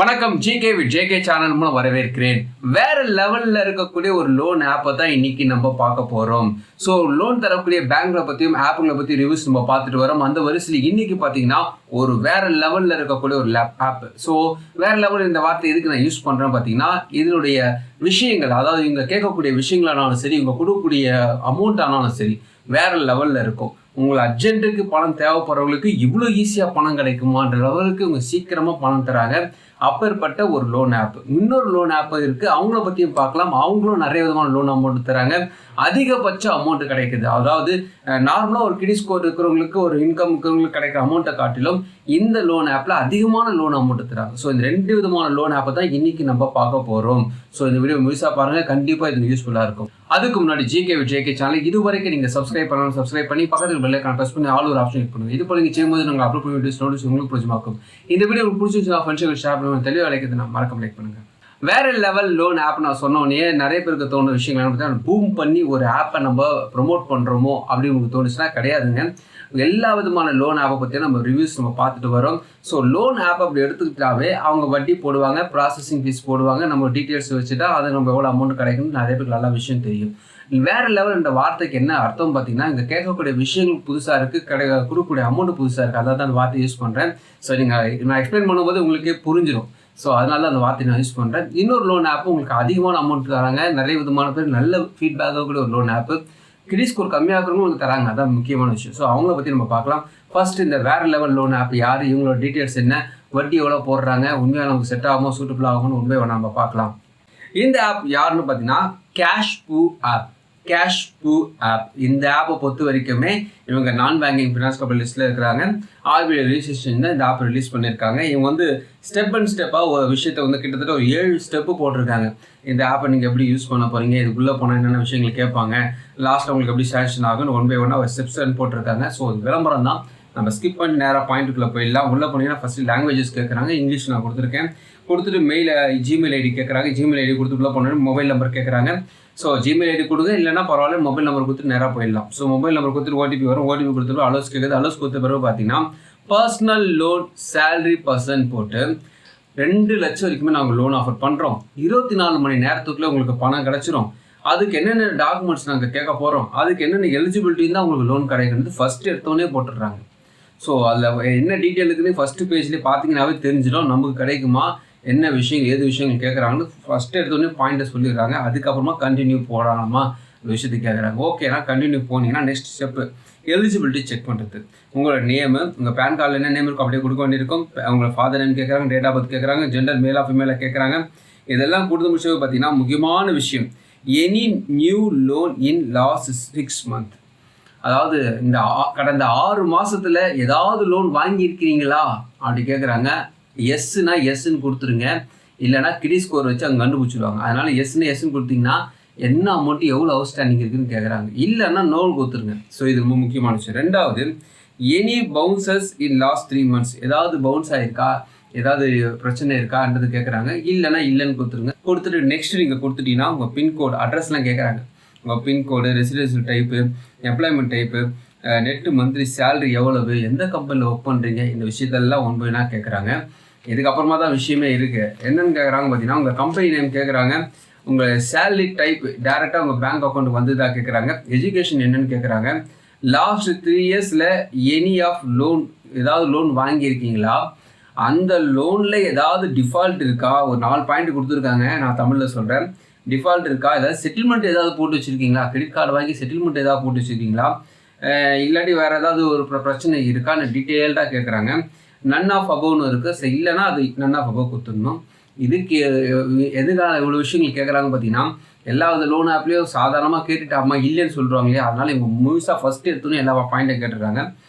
வணக்கம் GK with JK channel மூலம் வரவேற்கிறேன். வேற லெவல்ல இருக்கக்கூடிய ஒரு லோன் ஆப்பை தான் இன்னைக்கு நம்ம பார்க்க போறோம். ஸோ லோன் தரக்கூடிய பேங்க்ல பத்தியும் ஆப்புங்களை பத்தி ரிவ்யூஸ் நம்ம பார்த்துட்டு வரோம். அந்த வரிசையில் இன்னைக்கு பார்த்தீங்கன்னா ஒரு வேற லெவல்ல இருக்கக்கூடிய ஒரு ஆப். ஸோ வேற லெவல் இந்த வார்த்தை எதுக்கு நான் யூஸ் பண்றேன் பார்த்தீங்கன்னா, இதனுடைய விஷயங்கள், அதாவது இவங்க கேட்கக்கூடிய விஷயங்களானாலும் சரி, இவங்க கொடுக்கக்கூடிய அமௌண்ட் ஆனாலும் சரி, வேற லெவல்ல இருக்கும். உங்களை அர்ஜென்ட்டுக்கு பணம் தேவைப்படுறவங்களுக்கு இவ்வளோ ஈஸியாக பணம் கிடைக்குமான்ற லெவலுக்கு இவங்க சீக்கிரமாக பணம் தராங்க. அப்பேற்பட்ட ஒரு லோன் ஆப். இன்னொரு லோன் ஆப் இருக்குது, அவங்கள பற்றியும் பார்க்கலாம். அவங்களும் நிறைய விதமான லோன் அமௌண்ட் தராங்க. அதிகபட்ச அமௌண்ட் கிடைக்குது. அதாவது நார்மலாக ஒரு கிரெடிட் ஸ்கோர் இருக்கிறவங்களுக்கு, ஒரு இன்கம் இருக்கிறவங்களுக்கு கிடைக்கிற அமௌண்ட்டை காட்டிலும் இந்த லோன் ஆப்பில் அதிகமான லோன் அமௌண்ட் தராங்க. ஸோ இந்த ரெண்டு விதமான லோன் ஆப்பை தான் இன்னைக்கு நம்ம பார்க்க போகிறோம். ஸோ இந்த வீடியோ முழுசாக பாருங்கள், கண்டிப்பாக இது யூஸ்ஃபுல்லாக இருக்கும். அதுக்கு முன்னாடி ஜிகே வித் ஜேகே சேனல் இது வரைக்கும் நீங்கள் சப்ஸ்கிரைப் பண்ணலாம். சப்ஸ்கிரைப் பண்ணி பக்கத்தில் பெல் ஐகான் பிரஸ் பண்ணி ஆல் ஒரு ஆப்ஷன் கிளிக் பண்ணுங்கள். இது போல நீங்கள் செய்யும்போது நாங்கள் அப்லோட் பண்ணி வீடியோஸ் நோட்டிஸ் உங்களுக்கு பிடிச்சமாக்கும். இந்த வீடியோ உங்களுக்கு பிடிச்சிருந்துச்சுன்னா ஃப்ரெண்ட்ஸுக்கு ஷேர் பண்ணுங்கள். தெளிவாக அழைக்கிறது நான் மறக்காம லைக் பண்ணுங்கள். வேற லெவல் லோன் ஆப் நான் சொன்னோடனே நிறைய பேருக்கு தோணுற விஷயங்கள் என்ன பார்த்தீங்கன்னா, பூம் பண்ணி ஒரு ஆப்பை நம்ம ப்ரொமோட் பண்ணுறோமோ அப்படின்னு உங்களுக்கு தோணுச்சுன்னா கிடையாதுங்க. எல்லா விதமான லோன் ஆப்பை பற்றி நம்ம ரிவ்யூஸ் நம்ம பார்த்துட்டு வரோம். ஸோ லோன் ஆப் அப்படி எடுத்துக்கிட்டாவே அவங்க வட்டி போடுவாங்க, ப்ராசஸிங் ஃபீஸ் போடுவாங்க. நம்ம டீட்டெயில்ஸ் வச்சுட்டா அது நம்ம எவ்வளோ அமௌண்ட் கிடைக்குன்னு நிறைய பேருக்கு நல்ல விஷயம் தெரியும். வேற லெவல் என்ற வார்த்தைக்கு என்ன அர்த்தம் பார்த்தீங்கன்னா, இங்கே கேட்கக்கூடிய விஷயங்கள் புதுசாக இருக்குது, கொடுக்கக்கூடிய அமௌண்ட் புதுசாக இருக்குது. அதான் அந்த வார்த்தை யூஸ் பண்ணுறேன். ஸோ நீங்கள் நான் எக்ஸ்பிளைன் பண்ணும்போது உங்களுக்கே புரிஞ்சிடும். ஸோ அதனால அந்த வார்த்தை நான் யூஸ் பண்ணுறேன். இன்னொரு லோன் ஆப் உங்களுக்கு அதிகமான அமௌண்ட் தராங்க. நிறைய விதமான பேர் நல்ல ஃபீட்பேக்காக கூட ஒரு லோன் ஆப்பு. கிரெடிட் ஸ்கோர் கம்மியாகிறவங்க உங்களுக்கு தராங்க. அதான் முக்கியமான விஷயம். ஸோ அவங்கள பற்றி நம்ம பார்க்கலாம். ஃபர்ஸ்ட் இந்த வேற லெவல் லோன் ஆப் யார், இவங்களோட டீட்டெயில்ஸ் என்ன, வட்டி எவ்வளோ போடுறாங்க, உண்மையாக நமக்கு செட் ஆகுமோ, சூட்டபிள் ஆகும்னு உண்மையை நம்ம பார்க்கலாம். இந்த ஆப் யாருன்னு பார்த்தீங்கன்னா கேஷ்பூ ஆப். கேஷ்பூ ஆப் இந்த ஆப்பை பொறுத்த வரைக்குமே இவங்க நான் பேங்கிங் ஃபினான்ஸ் கம்பெனி லிஸ்ட்டில் இருக்கிறாங்க. ஆர்பிஐ ரிஜிஸ்ட்ரேஷன் தான் இந்த ஆப் ரிலீஸ் பண்ணியிருக்காங்க. இவங்க வந்து ஸ்டெப் அண்ட் ஸ்டெப்பாக ஒரு விஷயத்தை வந்து கிட்டத்தட்ட ஒரு 7 ஸ்டெப்பு போட்டிருக்காங்க. இந்த ஆப்பை நீங்கள் எப்படி யூஸ் பண்ண போகிறீங்க, இதுக்குள்ளே போனால் என்னென்ன விஷயங்கள் கேட்பாங்க, லாஸ்ட் உங்களுக்கு எப்படி சேங்ஷன் ஆகுன்னு ஒன் பை ஒன்னாக ஒரு ஸ்டெப்ஸ் போட்டிருக்காங்க. ஸோ விளம்பரம் தான், நம்ம ஸ்கிப் பண்ணி நேராக பாயிண்ட்டுக்குள்ளே போயிடலாம். உள்ளே போனீங்கன்னா ஃபஸ்ட்டு லாங்குவேஜஸ் கேட்குறாங்க. இங்கிலீஷ் நான் கொடுத்துருக்கேன். கொடுத்துட்டு ஜிமெயில் ஐடி கேட்குறாங்க. ஜிமெயில் ஐடி கொடுத்துட்டுள்ள போனோம். மொபைல் நம்பர் கேட்குறாங்க. ஸோ ஜிமெயில் ஐடி கொடுங்க, இல்லைனா பரவாயில்ல மொபைல் நம்பர் கொடுத்துட்டு நேராக போயிடலாம். ஸோ மொபைல் நம்பர் கொடுத்துட்டு ஓடிபி வரும். ஓடிபி கொடுத்துட்டு அலோஸ் கேட்குது. அலோஸ் கொடுத்த பிறகு பார்த்தீங்கன்னா பர்சனல் லோன் சேலரி பர்சன் போட்டு 2 லட்சம் வரைக்குமே நாங்கள் லோன் ஆஃபர் பண்ணுறோம். 24 மணி நேரத்துக்குள்ளே உங்களுக்கு பணம் கிடச்சிரும். அதுக்கு என்னென்ன டாக்குமெண்ட்ஸ் நாங்கள் கேட்க போகிறோம், அதுக்கு என்னென்ன எலிஜிபிலிட்டின்னு தான் உங்களுக்கு லோன் கிடைக்கிறது ஃபஸ்ட்டு எடுத்தோடனே போட்டுடுறாங்க. ஸோ அதில் என்ன டீட்டெயில் இருக்குன்னு ஃபஸ்ட்டு பேஜ்லேயே பார்த்தீங்கன்னாவே தெரிஞ்சிடும் நமக்கு கிடைக்குமா, என்ன விஷயம் ஏது விஷயங்கள் கேட்குறாங்கன்னு ஃபஸ்ட்டு எடுத்தோடனே பாயிண்ட்டை சொல்லிடுறாங்க. அதுக்கப்புறமா கண்டினியூ போடாமா விஷயத்துக்கு கேட்குறாங்க. ஓகேனா கண்டினியூ போனீங்கன்னா நெக்ஸ்ட் ஸ்டெப்பு எலிஜிபிலிட்டி செக் பண்ணுறது. உங்களோட நேமு, உங்கள் பேன் கார்டில் என்ன நேம் இருக்கும் அப்படியே கொடுக்க வேண்டியிருக்கும். உங்களோட ஃபாதர் நேம் கேட்குறாங்க, டேட் ஆஃப் பர்த் கேட்குறாங்க, ஜெண்டர் மேலாக ஃபீமேலாக கேட்குறாங்க. இதெல்லாம் கொடுத்து முடிச்சது பார்த்தீங்கன்னா முக்கியமான விஷயம், any new loan in last 6 months. அதாவது இந்த கடந்த 6 மாதத்தில் ஏதாவது லோன் வாங்கியிருக்கிறீங்களா அப்படி கேட்குறாங்க. எஸ்ஸுனா எஸ்ன்னு கொடுத்துருங்க, இல்லைனா கிரெடிட் ஸ்கோர் வச்சு அங்கே கண்டுபிடிச்சிடுவாங்க. அதனால் எஸ்ன்னு கொடுத்தீங்கன்னா என்ன அமௌண்ட்டு எவ்வளோ அவுட்ஸ்டாண்டிங் இருக்குதுன்னு கேட்குறாங்க. இல்லைன்னா நோன் கொடுத்துருங்க. ஸோ இது ரொம்ப முக்கியமான விஷயம். ரெண்டாவது, any bounces in last 3 months. ஏதாவது பவுன்ஸ் ஆகிருக்கா, ஏதாவது பிரச்சனை இருக்கான்றது கேட்குறாங்க. இல்லைனா இல்லைன்னு கொடுத்துருங்க. கொடுத்துட்டு நெக்ஸ்ட் நீங்கள் கொடுத்துட்டீங்கன்னா உங்கள் பின்கோடு, அட்ரஸ்லாம் கேட்குறாங்க. உங்கள் pincode, residential type, employment type, net monthly salary எவ்வளவு, எந்த கம்பெனியில் ஒர்க் பண்ணுறீங்க, இந்த விஷயத்தெல்லாம் ஒன் பை ஒன்னாக கேட்குறாங்க. இதுக்கப்புறமா தான் விஷயமே இருக்குது. என்னென்னு கேட்குறாங்க பார்த்தீங்கன்னா, உங்கள் கம்பெனி நேம் கேட்குறாங்க, உங்கள் சேலரி டைப் டேரெக்டாக உங்கள் பேங்க் அக்கௌண்ட் வந்துதா கேட்குறாங்க, எஜுகேஷன் என்னென்னு கேட்குறாங்க, லாஸ்ட் 3 yearsல எனி ஆஃப் லோன், ஏதாவது லோன் வாங்கியிருக்கீங்களா, அந்த லோனில் ஏதாவது டிஃபால்ட் இருக்கா, ஒரு 4 பாயிண்ட் கொடுத்துருக்காங்க. நான் தமிழில் சொல்கிறேன். டிஃபால்ட் இருக்கா, ஏதாவது செட்டில்மெண்ட் ஏதாவது போட்டு வச்சுருக்கீங்களா, கிரெடிட் கார்டு வாங்கி செட்டில்மெண்ட் ஏதாவது போட்டு வச்சுருக்கீங்களா, இல்லாட்டி வேறு ஏதாவது ஒரு பிரச்சனை இருக்கான்னு டீட்டெயில்டாக கேட்குறாங்க. நன் ஆஃப் அபவ்னு இருக்குது. ஸோ இல்லைனா அது நன் ஆஃப் அபவ் கொடுத்துடணும். இதுக்கு எதுக்காக இவ்வளோ விஷயங்கள் கேட்குறாங்க பார்த்தீங்கன்னா, எல்லா வித லோன் ஆப்லேயும் சாதாரணமாக கேட்டுட்டாமா இல்லைன்னு சொல்கிறாங்க இல்லையா, அதனால் இவங்க முழுசாக ஃபஸ்ட்டு எடுத்துன்னு எல்லா பாயிண்ட்டை கேட்டுடுறாங்க.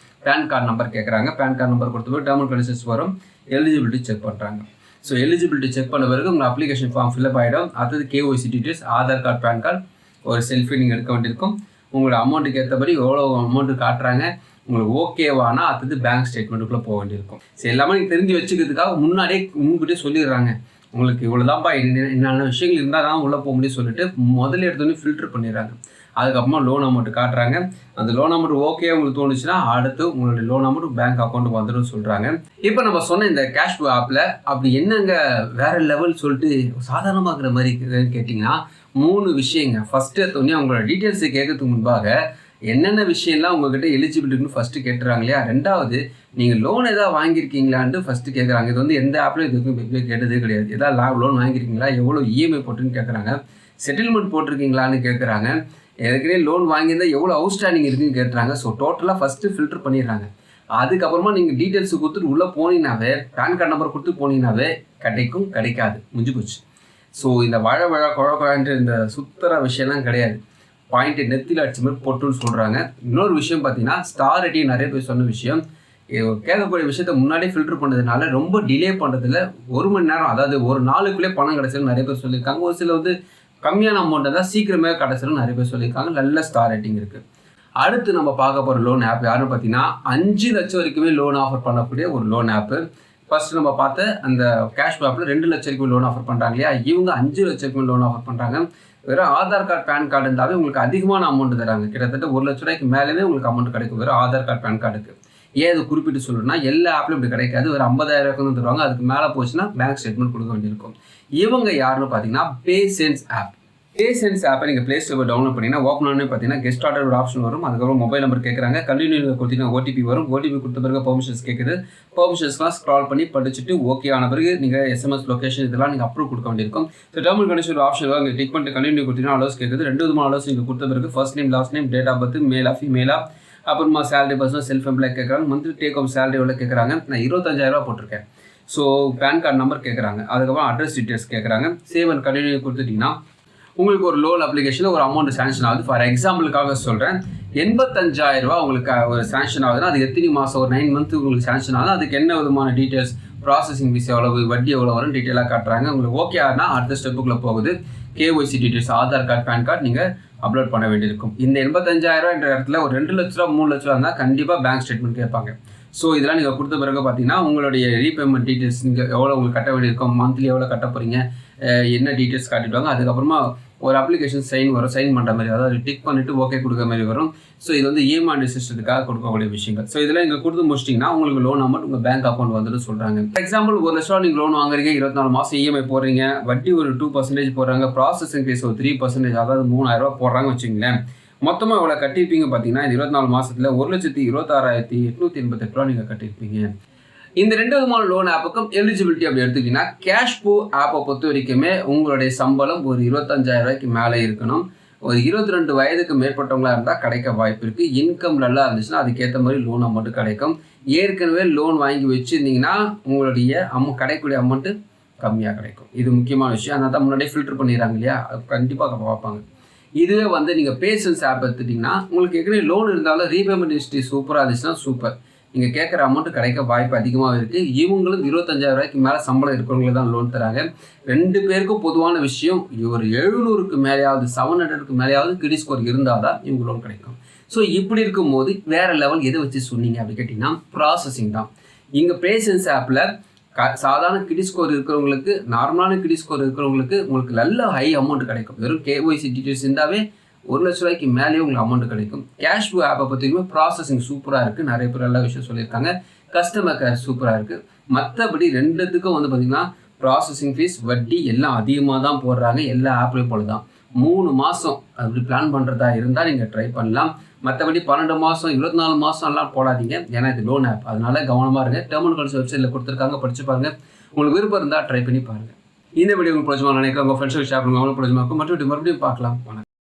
பேன் கார்டு நம்பர் கேட்குறாங்க. பேன் கார்டு நம்பர் கொடுத்து போய் டேர்ம் அண்ட் கண்டிஷன்ஸ் வரும். எலிஜிபிலிட்டி செக் பண்ணுறாங்க. ஸோ எலிஜிபிலிட்டி செக் பண்ண பிறகு உங்கள் அப்ளிகேஷன் ஃபார்ம் ஃபில்அப் ஆகிடும். அடுத்தது KYC details, Aadhaar card, PAN card, ஒரு செல்ஃபி நீங்கள் எடுக்க வேண்டியிருக்கும். உங்களோட அமௌண்ட்டுக்கு ஏற்றபடி எவ்வளோ அமௌண்ட்டு காட்டுறாங்க, உங்களுக்கு ஓகேவானா அடுத்தது பேங்க் ஸ்டேட்மெண்ட்டுக்குள்ளே போக வேண்டியிருக்கும். சரி, எல்லாமே நீங்கள் தெரிஞ்சு வச்சுக்கிறதுக்காக முன்னாடியே முன்கிட்டே சொல்லிடுறாங்க. உங்களுக்கு இவ்வளோ தான்ப்பா, என்னென்ன விஷயங்கள் இருந்தால் தான் உள்ளே போக முடியும் சொல்லிட்டு முதல்ல எடுத்தோடனே ஃபில்டர் பண்ணிடுறாங்க. அதுக்கப்புறமா லோன் அமௌண்ட் காட்டுறாங்க. அந்த லோன் அமௌண்ட் ஓகே உங்களுக்கு தோணுச்சுன்னா அடுத்து உங்களுடைய லோன் அமௌண்ட் பேங்க் அக்கௌண்ட்டுக்கு வந்துடும் சொல்கிறாங்க. இப்போ நம்ம சொன்ன இந்த கேஷ்போ ஆப்பில் அப்படி என்னங்க வேற லெவல் சொல்லிட்டு சாதாரணமாக்குற மாதிரி இருக்குதுன்னு கேட்டிங்கன்னா 3 விஷயங்க. ஃபஸ்ட்டு எடுத்தோடனே அவங்களோட டீட்டெயில்ஸை கேட்கறதுக்கு முன்பாக என்னென்ன விஷயம்லாம் உங்ககிட்ட எலிஜிபிலிட்டின்னு ஃபஸ்ட்டு கேட்டுறாங்க இல்லையா. 2வது நீங்கள் லோன் எதாவது வாங்கியிருக்கீங்களான்ட்டு ஃபஸ்ட்டு கேட்குறாங்க. இது வந்து எந்த ஆப்லையும் இதுக்கும் கேட்டதே கிடையாது. எதாவது லோன் வாங்கியிருக்கீங்களா, எவ்வளோ இஎம்ஐ போட்டுன்னு கேட்குறாங்க, செட்டில்மெண்ட் போட்டிருக்கீங்களான்னு கேட்குறாங்க, ஏற்கனவே லோன் வாங்கியிருந்தால் எவ்வளோ அவுட்ஸ்டாண்டிங் இருக்குன்னு கேட்டுறாங்க. ஸோ டோட்டலாக ஃபஸ்ட்டு ஃபில்டர் பண்ணிடுறாங்க. அதுக்கப்புறமா நீங்கள் டீட்டெயில்ஸு கொடுத்துட்டு உள்ளே போனீங்கன்னாவே பேன் கார்டு நம்பர் கொடுத்து போனீங்கன்னாவே கிடைக்காது, முடிஞ்சு போச்சு. ஸோ இந்த குழன்ற இந்த சுத்தர விஷயம்லாம் கிடையாது. பாயிண்ட்டு நெத்தியில் அடிச்ச மாதிரி போட்டுன்னு சொல்கிறாங்க. இன்னொரு விஷயம் பார்த்தீங்கன்னா ஸ்டார் ரேட்டிங் நிறைய பேர் சொன்ன விஷயம், கேட்கக்கூடிய விஷயத்த முன்னாடியே ஃபில்டர் பண்ணுறதுனால ரொம்ப டிலே பண்ணுறதுல 1 மணி நேரம், அதாவது ஒரு நாளுக்குள்ளே பணம் கிடைச்சதுன்னு நிறைய பேர் சொல்லியிருக்காங்க. ஒரு சில வந்து கம்மியான அமௌண்ட்டை தான் சீக்கிரமே கிடைச்சதுன்னு நிறைய பேர் சொல்லியிருக்காங்க. நல்ல ஸ்டார் ரேட்டிங் இருக்குது. அடுத்து நம்ம பார்க்க போகிற லோன் ஆப் யாருன்னு பார்த்தீங்கன்னா 5 லட்சம் வரைக்குமே லோன் ஆஃபர் பண்ணக்கூடிய ஒரு லோன் ஆப்பு. ஃபர்ஸ்ட் நம்ம பார்த்த அந்த கேஷ்போ ஆப்பில் 2 லட்சம் வரைக்கும் லோன் ஆஃபர் பண்ணுறாங்க இல்லையா. இவங்க 5 லட்சம் வரைக்கும் லோன் ஆஃபர் பண்ணுறாங்க. வெறும் ஆதார் கார்டு பேன் கார்டு இருந்தாலே உங்களுக்கு அதிகமான அமௌண்ட் தராங்க. கிட்டத்தட்ட 1 லட்ச ரூபாய்க்கு மேலேயே உங்களுக்கு அமௌண்ட் கிடைக்கும் வெறும் ஆதார் கார்டு பேன் கார்டுக்கு. ஏன் இது குறிப்பிட்டு சொல்லணும்னா எல்லா ஆப்லையும் இப்படி கிடைக்காது. ஒரு 50,000 ரூபாய்க்கு தருவாங்க. அதுக்கு மேலே போச்சுன்னா பேங்க் ஸ்டேட்மெண்ட் கொடுக்க வேண்டியிருக்கும். இவங்க யாருன்னு பார்த்தீங்கன்னா பேசென்ஸ் ஆப். பேசென்ஸ் ஆப்பை நீங்கள் ப்ளே ஸ்டோரில் டவுன்லோட் பண்ணிங்கன்னா ஓப்பன் பண்ணி பார்த்தீங்கன்னா கெஸ்ட் ஆர்டர் ஒரு ஆப்ஷன் வரும். அதுக்கப்புறம் மொபைல் நம்பர் கேட்குறாங்க. கண்டினியூ கொடுத்தீங்கன்னா ஓடிபி வரும். ஓடிபி கொடுத்த பிறகு பெர்மிஷன்ஸ் கேட்குது. பெர்மிஷன்ஸ்லாம் ஸ்க்ரால் பண்ணி படிச்சுட்டு ஓகே ஆன பிறகு நீங்கள் எஸ்எம்எஸ் லொக்கேஷன் இதெல்லாம் நீங்கள் அப்ரூவ் கொடுக்க வேண்டியிருக்கும். ஸோ டேர்ம் கண்டிஷன் ஒரு ஆப்ஷன் வரும். டிக் பண்ணிட்டு கண்டினியூ கொடுத்தீங்கன்னா அலோஸ் கேட்குது. 2 விதமான அலோஸ் நீங்கள் கொடுத்த பிறகு first name last name date of birth மேலா ஃபீமேலா, அப்புறமா சேலரி பர்சன் செல்ஃப் எம்ப்ளாய் கேட்குறாங்க. மந்த்லி டேக் ஹோம் சேலரி எவ்வளோ கேட்குறாங்க. நான் 25,000 ரூபா போட்டிருக்கேன். ஸோ பேன் கார்டு நம்பர் கேட்குறாங்க. அதுக்கப்புறம் அட்ரஸ் டீட்டெயில்ஸ் கேட்குறாங்க. சேவ் அண்ட் கண்டினியூ கொடுத்துட்டிங்கன்னா உங்களுக்கு ஒரு லோன் அப்ளிகேஷனில் ஒரு அமௌண்ட் சேங்ஷன் ஆகுது. ஃபார் எக்ஸாம்பிளுக்காக சொல்கிறேன், 85,000 ரூபா உங்களுக்கு ஒரு சேங்ஷன் ஆகுதுன்னா அது எத்தனை மாதம், ஒரு 9 மந்த்து உங்களுக்கு சேங்ஷன் ஆகுது. அதுக்கு என்ன விதமான டீட்டெயில்ஸ், ப்ராசஸிங் ஃபீஸ் எவ்வளவு, வட்டி எவ்வளோ வரும் டீட்டெயிலாக காட்டுறாங்க. உங்களுக்கு ஓகே ஆகுனா அடுத்த ஸ்டெப்புக்குள்ளே போகுது. KYC details Aadhaar card PAN card நீங்கள் அப்லோட் பண்ண வேண்டியிருக்கும். இந்த 85,000 என்ற இடத்துல ஒரு 2 லட்ச ரூபா 3 லட்ச ரூபா இருந்தால் கண்டிப்பாக பேங்க் ஸ்டேட்மெண்ட் கேட்பாங்க. ஸோ இதெல்லாம் நீங்கள் கொடுத்த பிறகு பார்த்தீங்கன்னா உங்களுடைய ரீபேமெண்ட் டீட்டெயில்ஸ் நீங்கள் எவ்வளோ உங்களுக்கு கட்ட வேண்டியிருக்கும், மந்த்லி எவ்வளோ கட்ட போகிறீங்க, என்ன டீட்டெயில்ஸ் காட்டிடுவாங்க. அதுக்கப்புறமா ஒரு அப்ளிகேஷன் சைன் வரும். சைன் பண்ணுற மாதிரி, அதாவது டிக் பண்ணிவிட்டு ஓகே கொடுக்குற மாதிரி வரும். ஸோ இது வந்து இஎம்ஐ சிஸ்டத்துக்காக கொடுக்கக்கூடிய விஷயங்கள். ஸோ இதெல்லாம் நீங்கள் கொடுத்து முடிச்சிட்டிங்கன்னா உங்களுக்கு லோன் அமௌண்ட் உங்கள் பேங்க் அக்கௌண்ட் வந்துட்டு சொல்கிறாங்க. ஃபார் எக்ஸாம்பிள் 1 லட்ச ரூபா நீங்கள் லோன் வாங்குறீங்க, 24 மாதம் இஎம்ஐ போடுறீங்க, வட்டி ஒரு 2% போடுறாங்க, ப்ராசஸிங் ஃபீஸ் ஒரு 3%, அதாவது 3,000 ரூபா போடுறாங்க வச்சுங்களேன். மொத்தமாக இவ்வளோ கட்டியிருப்பீங்க பார்த்தீங்கன்னா இந்த 24 மாதத்தில் 1,26,888 ரூபா நீங்கள் கட்டியிருப்பீங்க. இந்த 2 விதமான லோன் ஆப்புக்கும் எலிஜிபிலிட்டி அப்படி எடுத்துக்கிட்டிங்கன்னா கேஷ்போ ஆப்பை பொறுத்த வரைக்குமே உங்களுடைய சம்பளம் ஒரு 25,000 ரூபாய்க்கு மேலே இருக்கணும். ஒரு 22 வயதுக்கு மேற்பட்டவங்களாக இருந்தால் கிடைக்க வாய்ப்பு இருக்குது. இன்கம் நல்லா இருந்துச்சுன்னா அதுக்கேற்ற மாதிரி லோன் அமௌண்ட்டு கிடைக்கும். ஏற்கனவே லோன் வாங்கி வச்சுருந்தீங்கன்னா உங்களுடைய கிடைக்கக்கூடிய அமௌண்ட்டு கம்மியாக கிடைக்கும். இது முக்கியமான விஷயம். அதனால தான் முன்னாடியே ஃபில்டர் பண்ணிடுறாங்க இல்லையா, அது கண்டிப்பாக பார்ப்பாங்க. இதுவே வந்து நீங்கள் பேசன்ஸ் ஆப் எடுத்துட்டிங்கன்னா உங்களுக்கு ஏற்கனவே லோன் இருந்தாலும் ரீபேமெண்ட் ஹிஸ்ட்ரி சூப்பராக இருந்துச்சுன்னா சூப்பர், நீங்கள் கேட்குற அமௌண்ட்டு கிடைக்க வாய்ப்பு அதிகமாக இருக்குது. இவங்களும் 25,000 ரூபாய்க்கு மேலே சம்பளம் இருக்கிறவங்களுக்கு தான் லோன் தராங்க. 2 பேருக்கும் பொதுவான விஷயம், ஒரு 700க்கு மேலேயாவது 700க்கு மேலேயாவது கிரெடிட் ஸ்கோர் இருந்தால் தான் இவங்க லோன் கிடைக்கும். ஸோ இப்படி இருக்கும்போது வேறு லெவல் எதை வச்சு சொன்னீங்க அப்படி கேட்டிங்கன்னா ப்ராசஸிங் தான். இங்கே பேசன்ஸ் ஆப்பில் சாதாரண கிரெடிட் ஸ்கோர் இருக்கிறவங்களுக்கு, நார்மலான கிரெடிட் ஸ்கோர் இருக்கிறவங்களுக்கு உங்களுக்கு நல்ல ஹை அமௌண்ட் கிடைக்கும். வெறும் கேஒய்சி டீட்டெயில்ஸ் இருந்தாவே 1 லட்ச ரூபாய்க்கு மேலேயே உங்களுக்கு அமௌண்ட் கிடைக்கும். கேஷ்போ ஆப்பை பற்றியுமே ப்ராசஸிங் சூப்பராக இருக்குது. நிறைய பேர் நல்ல விஷயம் சொல்லியிருக்காங்க. கஸ்டமர் கேர் சூப்பராக இருக்குது. மற்றபடி 2த்துக்கும் வந்து பார்த்திங்கன்னா ப்ராசஸிங் ஃபீஸ், வட்டி எல்லாம் அதிகமாக தான் போடுறாங்க. எல்லா ஆப்லேயும் போல தான். 3 மாதம் அப்படி பிளான் பண்ணுறதா இருந்தால் நீங்கள் ட்ரை பண்ணலாம். மற்றபடி 12 மாதம் 24 மாதம்லாம் போடாதீங்க. ஏன்னா இது லோன் ஆப், அதனால கவனமாக இருங்க. டேர்ம் அண்ட் கண்டிஷன் வெப்சைட்டில் கொடுத்துருக்காங்க, படிச்சு பாருங்கள். உங்களுக்கு விருப்பம் இருந்தால் ட்ரை பண்ணி பாருங்கள். இந்த வீடியோ உங்களுக்கு பிடிச்சமா நினைக்கிறேன். உங்கள் ஃப்ரெண்ட்ஸுக்கு ஷேர் பண்ணுங்க, அவங்களுக்கு பிடிச்சமா இருக்கும். மற்றபடி மறுபடியும் பார்க்கலாம். வணக்கம்.